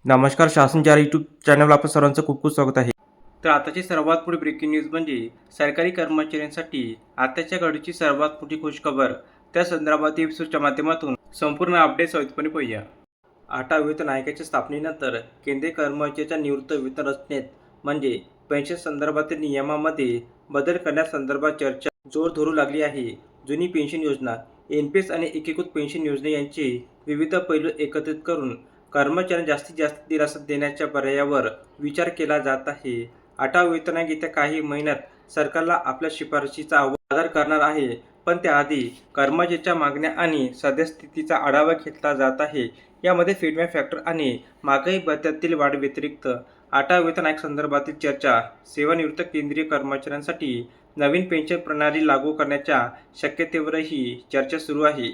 नमस्कार. शासन चार यूट्यूब चॅनलवर आपलं सर्वांचं खूप खूप स्वागत आहे. तर आताची सर्वात मोठी ब्रेकिंग न्यूज म्हणजे सरकारी कर्मचाऱ्यांसाठी आताच्या घडीची सर्वात मोठी खुशखबर. त्या संदर्भात एपिसोडच्या माध्यमातून संपूर्ण अपडेट सविस्तरपणे पाहूया. 8व्या वेतन आयोगाच्या स्थापनेनंतर केंद्रीय कर्मचाऱ्यांच्या निवृत्त वेतन रचनेत म्हणजे पेन्शन संदर्भातील नियमामध्ये बदल करण्यासंदर्भात चर्चा जोर धरू लागली आहे. जुनी पेन्शन योजना, एनपीएस आणि एकीकृत पेन्शन योजना यांचे विविध पैलू एकत्रित करून कर्मचाऱ्यांना जास्तीत जास्त दिलासा देण्याच्या पर्यायावर विचार केला जात आहे. 8व्या वेतन आयोग येत्या काही महिन्यात सरकारला आपल्या शिफारशीचा अहवाल सादर करणार आहे, पण त्याआधी कर्मचाऱ्यांच्या मागण्या आणि सद्यस्थितीचा आढावा घेतला जात आहे. यामध्ये फीडबॅक फॅक्टर आणि महागाई भत्त्यातील वाढ व्यतिरिक्त 8व्या वेतन आयोग संदर्भातील चर्चा, सेवानिवृत्त केंद्रीय कर्मचाऱ्यांसाठी नवीन पेन्शन प्रणाली लागू करण्याच्या शक्यतेवरही चर्चा सुरू आहे.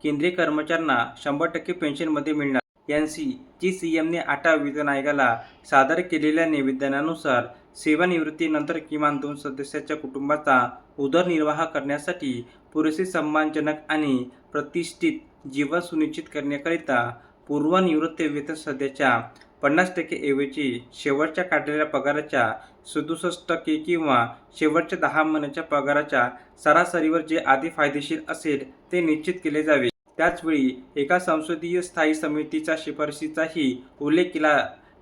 केंद्रीय कर्मचाऱ्यांना 100% पेन्शनमध्ये मिळणार. NCGCMने 8व्या वेतन आयोगाला सादर केलेल्या निवेदनानुसार सेवानिवृत्तीनंतर किमान 2 सदस्याच्या कुटुंबाचा उदरनिर्वाह करण्यासाठी पुरेसे सन्मानजनक आणि प्रतिष्ठित जीवन सुनिश्चित करण्याकरिता पूर्वनिवृत्ती वेतन सध्याच्या 50% ऐवजी शेवटच्या काढलेल्या पगाराच्या 67% किंवा शेवटच्या 10 महिन्यांच्या पगाराच्या सरासरीवर जे आधी फायदेशीर असेल ते निश्चित केले जावे. त्याचवेळी एका संसदीय स्थायी समितीच्या शिफारशीचाही उल्लेख केला,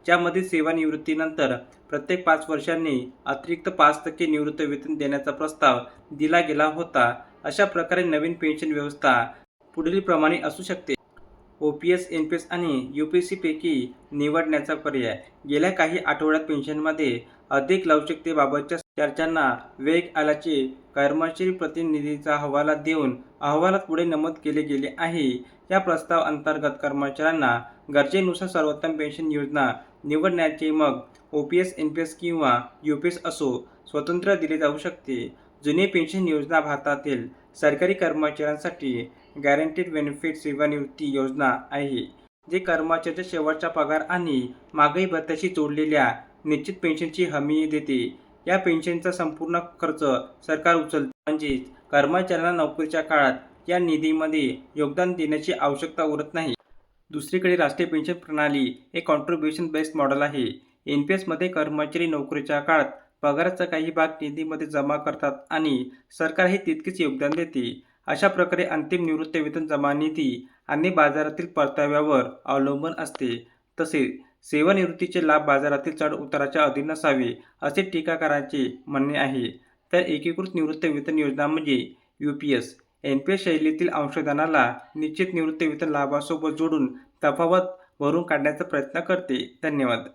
ज्यामध्ये सेवानिवृत्तीनंतर प्रत्येक 5 वर्षांनी अतिरिक्त 5% निवृत्ती वेतन देण्याचा प्रस्ताव दिला गेला होता. अशा प्रकारे नवीन पेन्शन व्यवस्था पुढीलप्रमाणे असू शकते. ओपीएस, एनपीएस आणि यूपीएससीपैकी निवडण्याचा पर्याय. गेल्या काही आठवड्यात पेन्शनमध्ये अधिक लवचिकतेबाबतच्या चर्चांना वेग आल्याचे कर्मचारी प्रतिनिधींचा अहवाल देऊन अहवालात पुढे नमूद केले गेले आहे. या प्रस्ताव अंतर्गत कर्मचाऱ्यांना गरजेनुसार सर्वोत्तम पेन्शन योजना निवडण्याचे, मग ओपीएस, एनपीएस किंवा यूपीएस असो, स्वातंत्र्य दिले जाऊ शकते. जुनी पेन्शन योजना भारतातील सरकारी कर्मचाऱ्यांसाठी गॅरंटीड बेनिफिट सेवानिवृत्ती योजना आहे, जे कर्मचाऱ्याच्या शेवटचा पगार आणि महागाई भत्त्याशी जोडलेल्या निश्चित पेन्शनची हमी देते. या पेन्शनचा संपूर्ण खर्च सरकार उचलते, म्हणजेच कर्मचाऱ्यांना नोकरीच्या काळात या निधीमध्ये योगदान देण्याची आवश्यकता उरत नाही. दुसरीकडे राष्ट्रीय पेन्शन प्रणाली एक कॉन्ट्रिब्युशन बेस्ड मॉडेल आहे. एनपीएसमध्ये कर्मचारी नोकरीच्या काळात पगाराचा काही भाग निधीमध्ये जमा करतात आणि सरकारही तितकेच योगदान देते. अशा प्रकारे अंतिम निवृत्तीवेतन जमा निधी आणि बाजारातील परताव्यावर अवलंबून असते. तसेच सेवानिवृत्तीचे लाभ बाजारातील चढ उताराच्या अधीन नसावे, असे टीकाकारांचे म्हणणे आहे. तर एकीकृत निवृत्तीवेतन योजना म्हणजे यूपीएस, एनपीएस शैलीतील अंशदानाला निश्चित निवृत्तीवेतन लाभासोबत जोडून तफावत भरून काढण्याचा प्रयत्न करते. धन्यवाद.